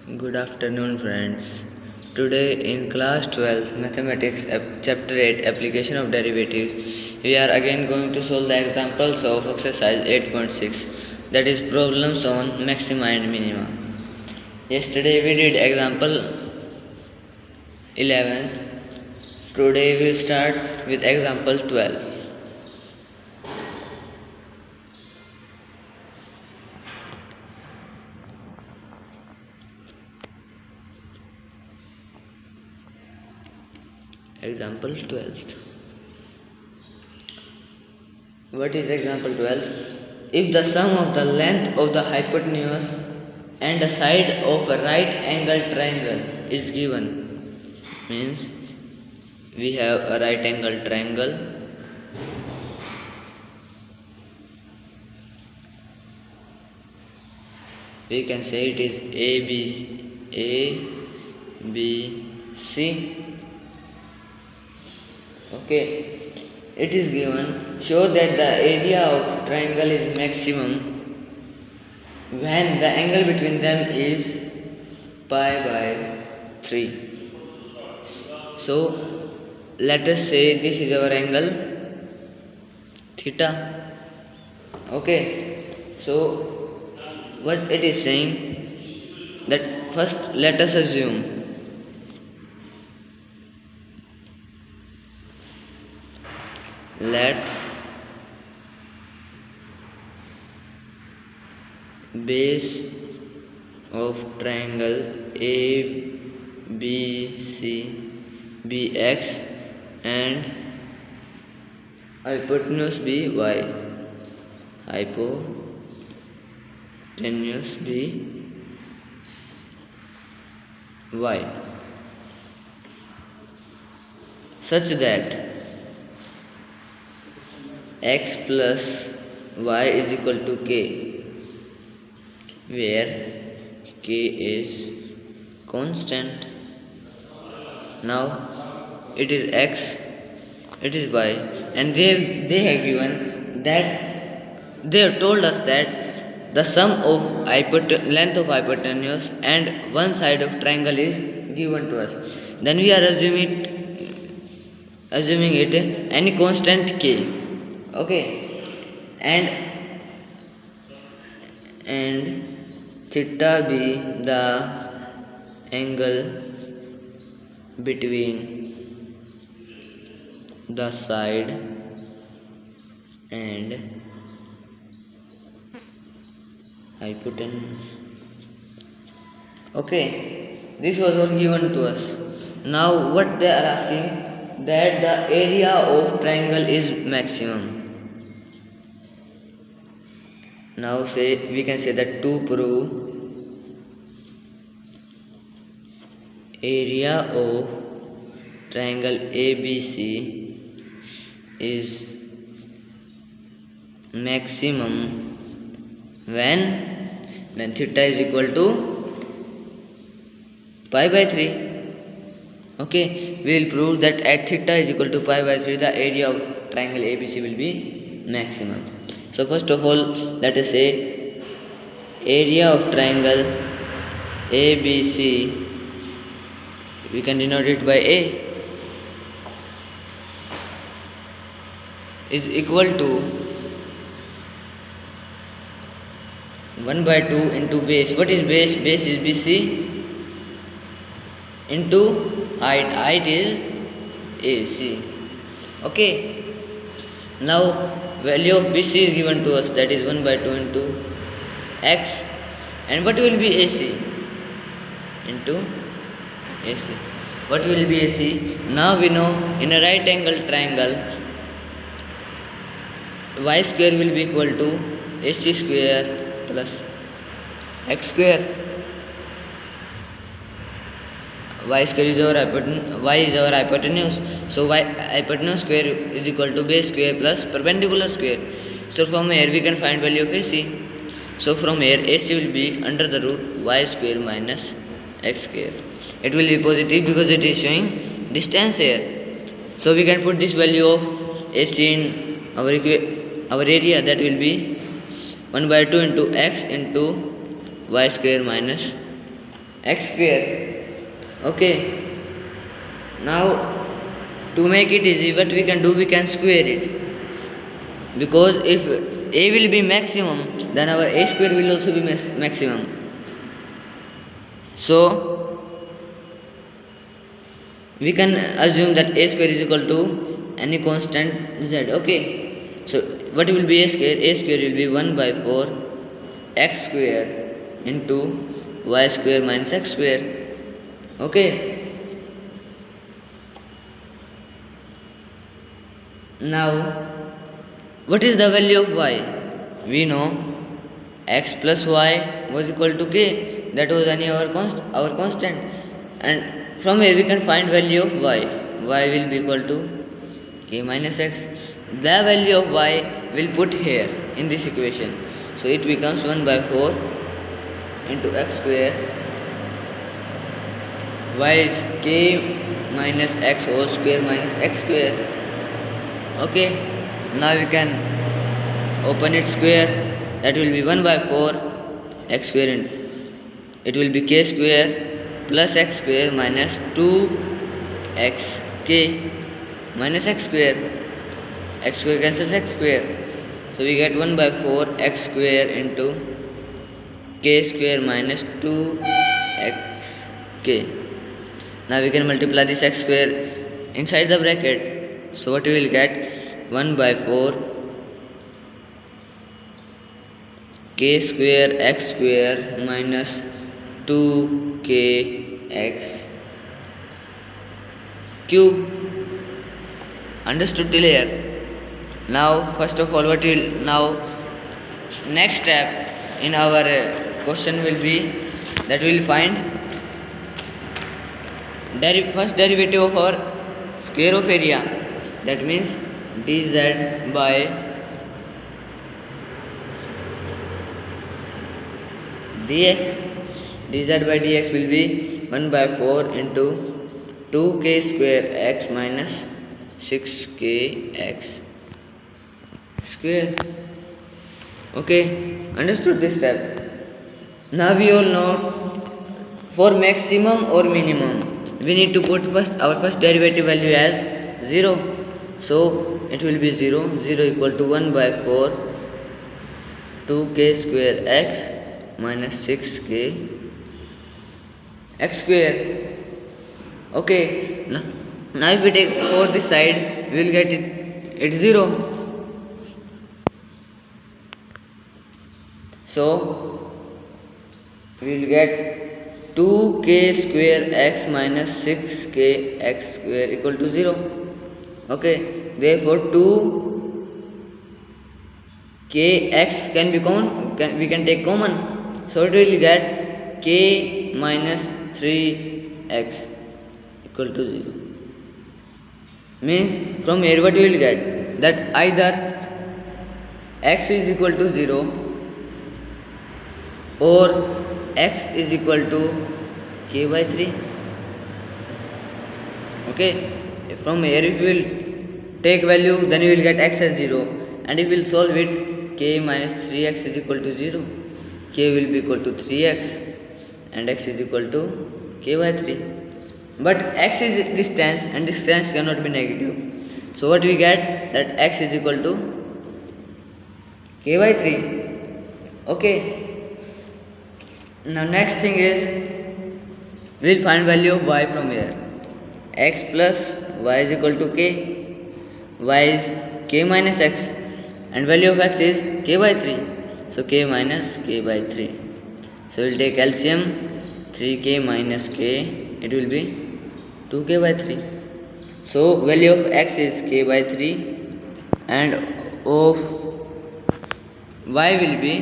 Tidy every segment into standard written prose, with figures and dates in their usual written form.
Good afternoon, friends. Today in class 12 Mathematics chapter 8 Application of Derivatives, we are again going to solve the examples of exercise 8.6, that is problems on maxima and minima. Yesterday we did example 11. Today we will start with example 12. Example 12. What is example 12? If the sum of the length of the hypotenuse and the side of a right angled triangle is given, means we have a right angled triangle we can say it is ABC. Okay, it is given, show that the area of triangle is maximum when the angle between them is pi by 3. So let us say this is our angle theta. Okay, so what it is saying, that first let us assume let base of triangle ABC be x and hypotenuse be y. Hypotenuse be y, such that x plus y is equal to k, where k is constant. Now it is x, it is y, and they have given that they have told us that the sum of length of hypotenuse and one side of triangle is given to us. Then we are assuming it any constant k. Okay, and theta be the angle between the side and hypotenuse. Okay, this was all given to us. Now what they are asking, that the area of triangle is maximum. Now we can say that to prove area of triangle ABC is maximum when theta is equal to pi by 3. Okay, we will prove that at theta is equal to pi by 3 the area of triangle ABC will be maximum. So first of all, let us say area of triangle ABC, we can denote it by A, is equal to 1 by 2 into base. What is base? Base is BC into height. Height is AC. Okay, now value of BC is given to us, that is 1 by 2 into x, and what will be AC? Into AC. What will be AC? Now we know in a right angle triangle y square will be equal to AC square plus x square. Y square is our hypotenuse, so hypotenuse square is equal to base square plus perpendicular square. So from here we can find value of AC. So from here AC will be under the root y square minus x square. It will be positive because it is showing distance here. So we can put this value of AC in our area, that will be 1 by 2 into x into y square minus x square. Okay, now to make it easy, what we can do, we can square it, because if a will be maximum, then our a square will also be maximum. So we can assume that a square is equal to any constant z. Okay, so what will be a square? A square will be 1 by 4 x square into y square minus x square. Okay, now what is the value of y? We know x plus y was equal to k, that was our constant, and from here we can find value of y. Y will be equal to k minus x. The value of y will put here in this equation, so it becomes 1 by 4 into x square. Y is k minus x whole square minus x square. Okay, now we can open it square, that will be 1 by 4 x square, and it will be k square plus x square minus 2x k minus x square. X square cancels x square, so we get 1 by 4 x square into k square minus 2x k. Now we can multiply this x square inside the bracket, so what we will get, 1 by 4 k square x square minus 2k x cube. Understood till here? Now first of all, next step in our question will be that we will find first derivative of our square of area, that means dz by dx. dz by dx will be 1 by 4 into 2k square x minus 6k x square. Okay, understood this step? Now we all know, for maximum or minimum, we need to put our first derivative value as 0. So it will be 0. 0 equal to 1 by 4 2k square x minus 6k x square. Okay, now if we take 4 this side, we will get it 0. So we will get 2k square x minus 6k x square equal to 0. Okay, therefore 2kx can be we can take common, so it will get k minus 3x equal to 0. Means from here what we will get, that either x is equal to 0 or x is equal to k by 3. Okay, from here if we will take value, then we will get x as 0, and if we will solve it, k minus 3x is equal to 0, k will be equal to 3x and x is equal to k by 3. But x is distance and distance cannot be negative, so what we get, that x is equal to k by 3. Okay, now next thing is, we will find value of y from here. X plus y is equal to k, y is k minus x, and value of x is k by 3, so k minus k by 3. So we will take LCM, 3k minus k, it will be 2k by 3. So value of x is k by 3 and of y will be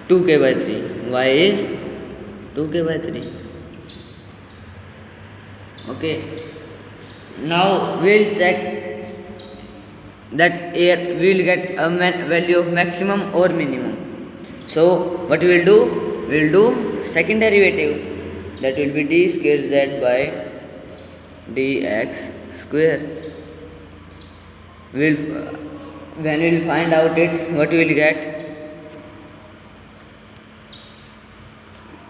2k by 3. Y is 2k by 3. Okay, now we will check that here we will get a value of maximum or minimum. So what we will do, we will do second derivative, that will be d square z by dx square. When we will find out it, what we will get,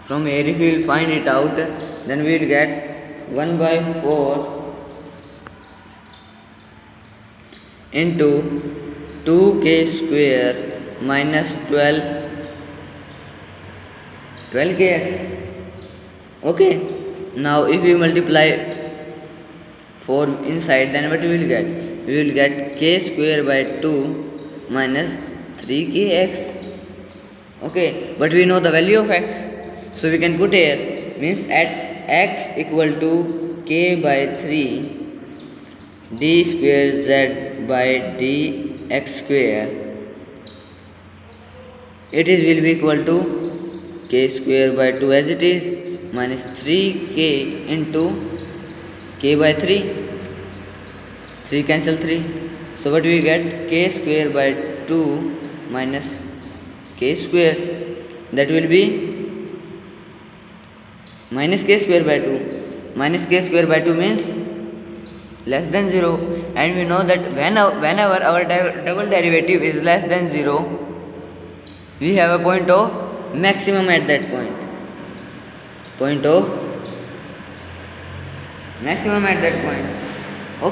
From here if we will find it out, then we will get 1 by 4 into 2k square minus 12kx. Okay, now if we multiply 4 inside, then what we will get? We will get k square by 2 minus 3kx. Okay, but we know the value of x, so we can put here, means at x equal to k by 3 d square z by dx square, it is will be equal to k square by 2 as it is minus 3k into k by 3, 3 cancel 3, so what we get? K square by 2 minus k square, that will be minus k square by 2. Minus k square by 2 means less than 0, and we know that whenever our double derivative is less than 0, we have a point of maximum at that point. Point of maximum at that point.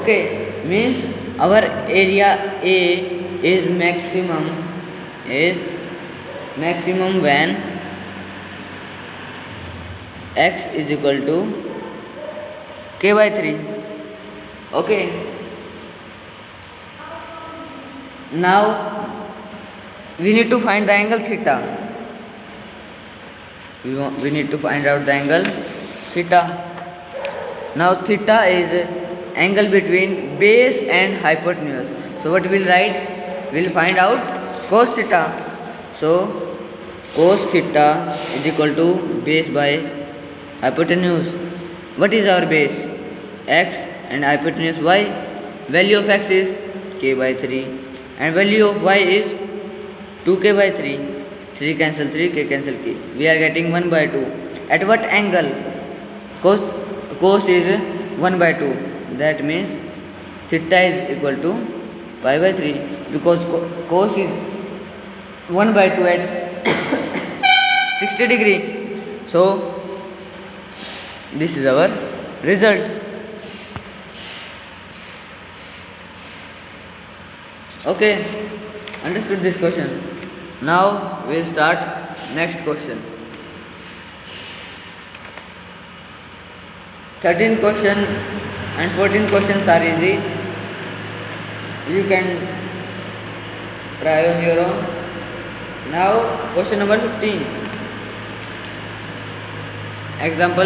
Okay, means our area A is maximum when x is equal to k by 3. Okay, now we need to find the angle theta. We need to find out the angle theta. Now theta is angle between base and hypotenuse, so what we will write? We will find out cos theta. So cos theta is equal to base by hypotenuse. What is our base? X, and hypotenuse y. Value of x is k by 3 and value of y is 2k by 3. 3 cancel 3, k cancel k. We are getting 1 by 2. At what angle? Cos is 1 by 2. That means theta is equal to pi by 3, because cos is 1 by 2 at 60 degree. So this is our result. Okay, understood this question. Now we will start next question. 13 question and 14 questions are easy. You can try on your own. Now question number 15. Example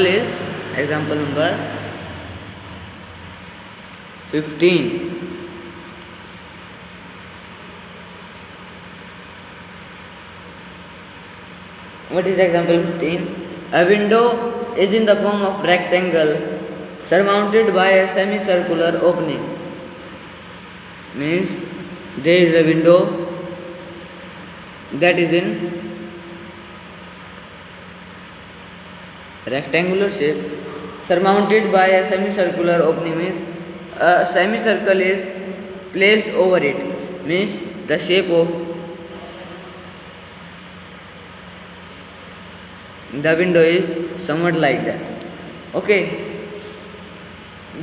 number 15. What is example 15? A window is in the form of rectangle surmounted by a semicircular opening. Means there is a window that is in rectangular shape surmounted by a semicircular opening. Means a semicircle is placed over it. Means the shape of the window is somewhat like that. Okay,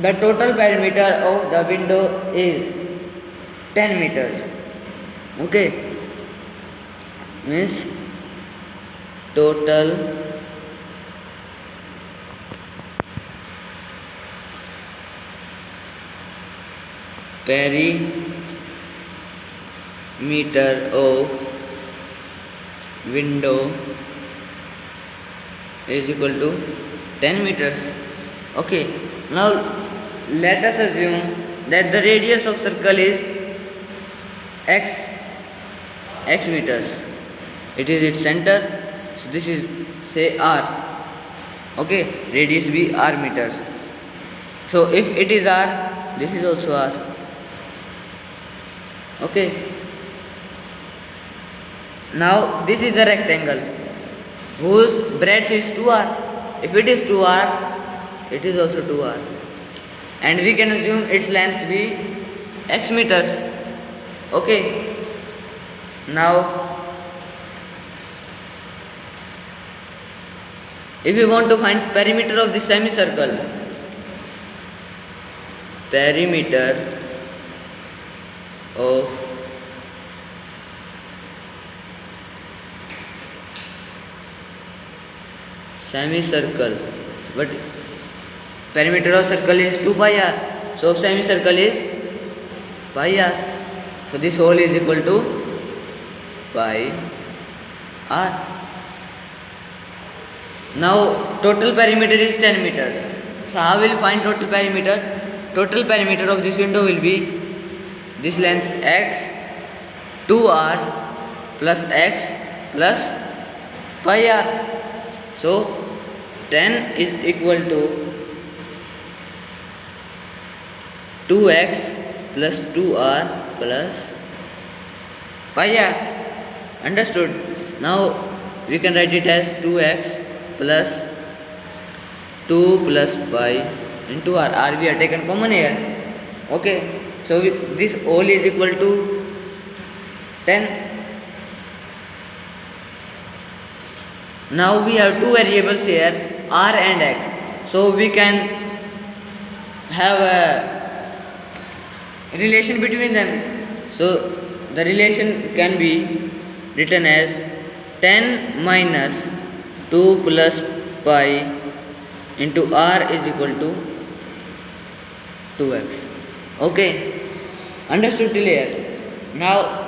the total perimeter of the window is 10 meters. Okay, means total perimeter of window is equal to 10 meters. Okay, now let us assume that the radius of circle is x meters. It is its center, so this is say r. Okay, radius be r meters. So if it is r, this is also r. Okay, now this is the rectangle whose breadth is 2r. If it is 2r, it is also 2r, and we can assume its length be x meters. Okay, now if we want to find perimeter of the semicircle, perimeter of semicircle, but perimeter of circle is 2 pi r, so semicircle is pi r, so this whole is equal to pi r. Now total perimeter is 10 meters, so how will find total perimeter? Total perimeter of this window will be this length x 2r plus x plus pi r, so 10 is equal to 2x plus 2r plus pi r. Understood? Now we can write it as 2x plus 2 plus pi into r. R we are taken common here. Okay, so this whole is equal to 10. Now we have two variables here, r and x, so we can have a relation between them. So the relation can be written as 10 minus 2 plus pi into r is equal to 2x. Okay, understood till here? Now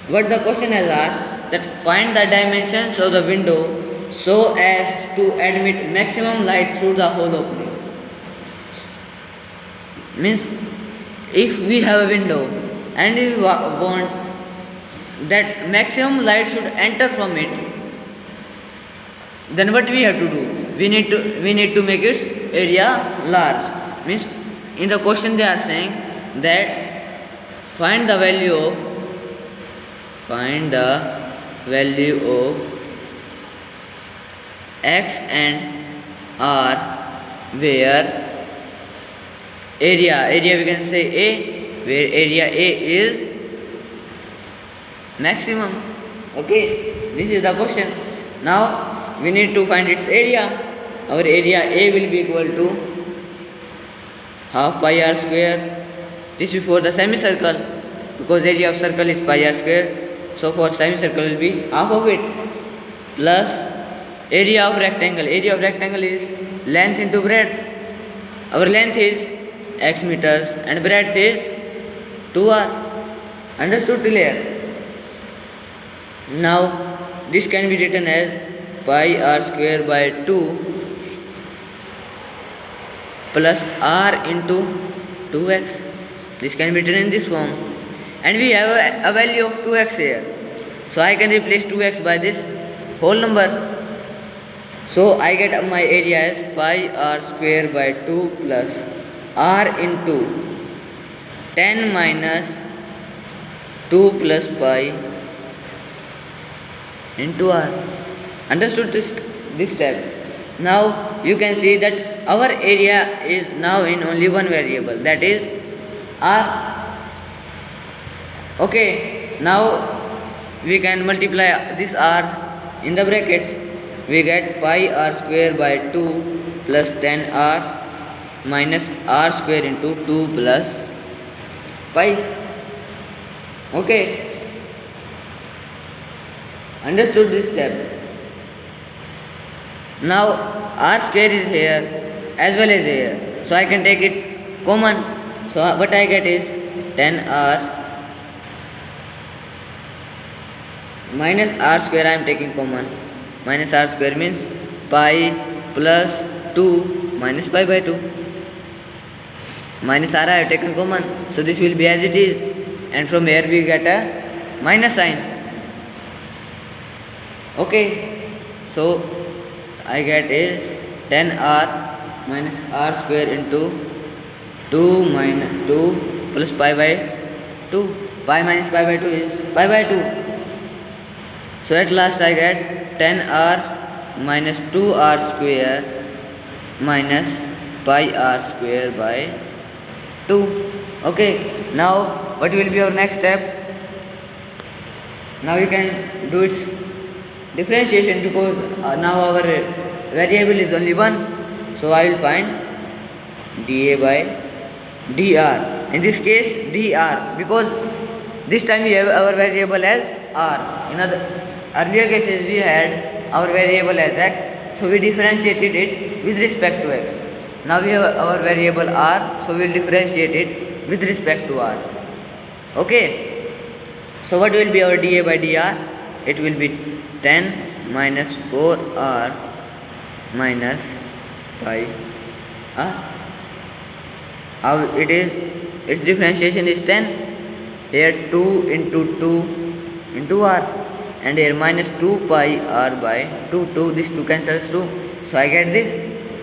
what the question has asked, that find the dimensions of the window so as to admit maximum light through the whole opening. Means if we have a window and we want that maximum light should enter from it, then what we have to do? We need to make its area large. Means in the question they are saying that find the value of x and r where area we can say a, where area a is maximum. Okay, this is the question. Now we need to find its area. Our area a will be equal to half pi r square. This is for the semicircle, because area of circle is pi r square, so for semicircle will be half of it, plus area of rectangle. Area of rectangle is length into breadth. Our length is x meters and breadth is 2r. Understood till here? Now this can be written as pi r square by 2 plus r into 2x. This can be written in this form, and we have a value of 2x here, so I can replace 2x by this whole number. So I get my area as pi r square by 2 plus r into 10 minus 2 plus pi into r. Understood this step? Now you can see that our area is now in only one variable, that is r. Okay, now we can multiply this r in the brackets. We get pi r square by 2 plus 10r minus r square into 2 plus pi. Okay, understood this step? Now r square is here as well as here, so I can take it common. So what I get is 10r minus r square. I am taking common. Minus r square means pi plus 2 minus pi by 2. Minus r I have taken common, so this will be as it is, and from here we get a minus sign. Okay, so I get is 10r minus r square into 2 minus 2 plus pi by 2. Pi minus pi by 2 is pi by 2. So at last I get 10r minus 2r square minus pi r square by 2. Okay, now what will be our next step? Now you can do its differentiation, because now our variable is only one, so I will find dA by dr. In this case dr, because this time we have our variable as r. In other earlier cases we had our variable as x, so we differentiated it with respect to x. Now we have our variable r, so we will differentiate it with respect to r. Okay. So what will be our dA by dr? It will be 10 minus 4r minus pi r. How it is? Its differentiation is 10. Here 2 into 2 into r, and here minus 2 pi r by 2. This 2 cancels 2, so I get this.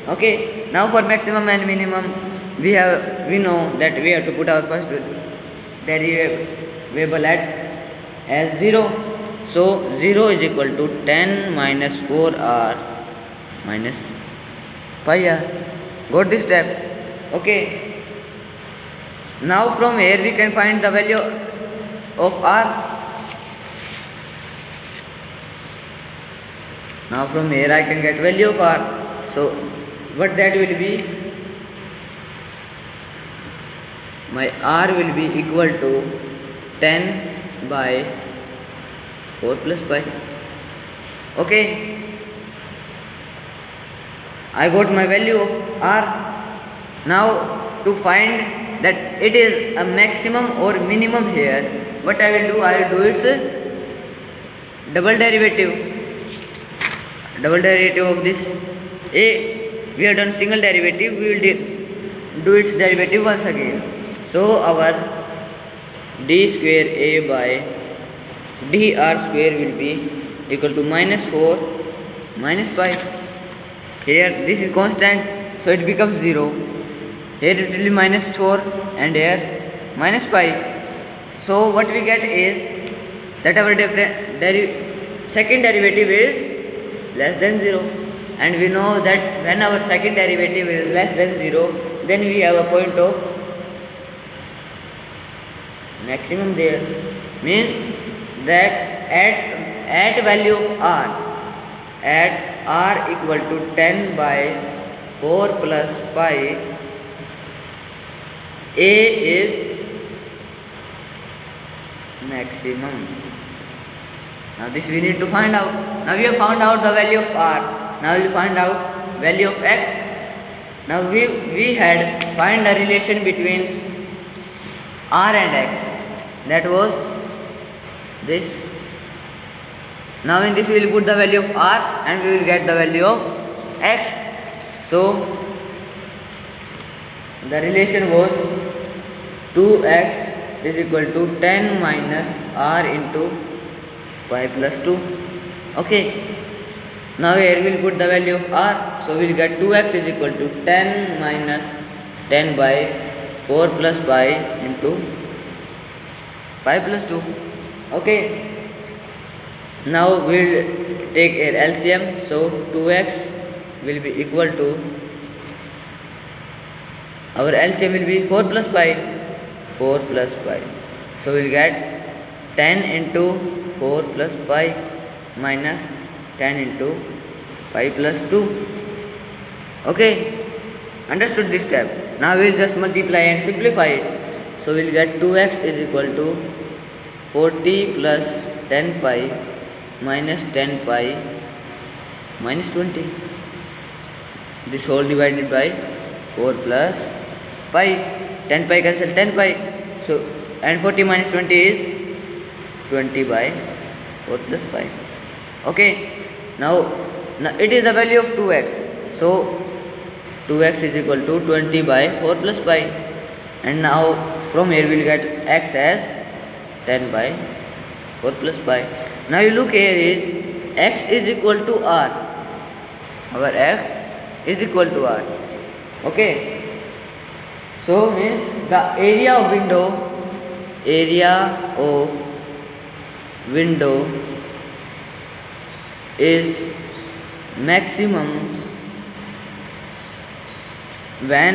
Okay. Now for maximum and minimum, we know that we have to put our first variable at as 0. So 0 is equal to 10 minus 4r minus pi r. Got this step? Okay. Now from here we can find the value of r. Now from here I can get value of r. So what that will be? My r will be equal to 10 by 4 plus pi. Okay. I got my value of r. Now to find that it is a maximum or minimum here, what I will do? I will do its double derivative. Double derivative of this a, we have done single derivative, we will do its derivative once again. So our d square a by dr square will be equal to minus 4 minus pi. Here this is constant, so it becomes 0. Here it will be minus 4 and here minus pi. So what we get is that our second derivative is less than 0, and we know that when our second derivative is less than 0, then we have a point of maximum there. Means that at value of r, at r equal to 10 by 4 plus pi, a is maximum. Now this we need to find out. Now we have found out the value of r. Now we will find out value of x. Now we had find a relation between r and x. That was this. Now in this we will put the value of r and we will get the value of x. So the relation was 2x is equal to 10 minus r into pi plus 2. Okay. Now here we will put the value of r. So we will get 2x is equal to 10 minus 10 by 4 plus pi into pi plus 2. Okay. Now we will take a LCM. So 2x will be equal to, our LCM will be 4 plus pi. 4 plus pi. So we will get 10 into 4 plus pi minus 10 into pi plus 2. Okay. Understood this step. Now we will just multiply and simplify it. So we will get 2x is equal to 40 plus 10 pi minus 10 pi minus 20. This whole divided by 4 plus pi. 10 pi cancel 10 pi. So and 40 minus 20 is 20 by 4 plus pi. Okay. Now it is the value of 2x. So 2x is equal to 20 by 4 plus pi. And now from here we will get x as 10 by 4 plus pi. Now you look here is x is equal to r. Our x is equal to r. Okay. So means the area of window is maximum when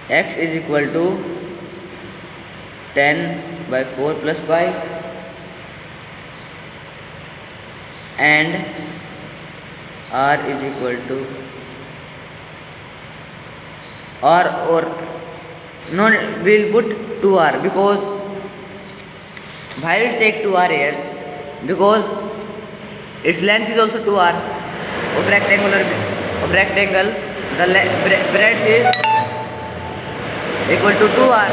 x is equal to 10 by 4 plus pi and r is equal to or no, we'll put 2r, because why will take 2r here? Because its length is also 2r of rectangle. The breadth is equal to 2r.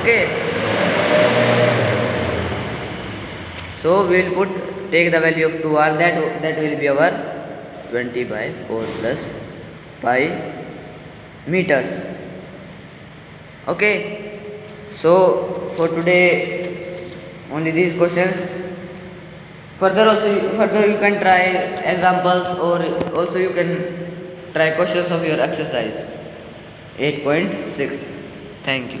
Okay, so we'll take the value of 2r, that will be our 20 by 4 plus pi meters. Okay, so for today only these questions. Further you can try examples, or also you can try questions of your exercise 8.6. Thank you.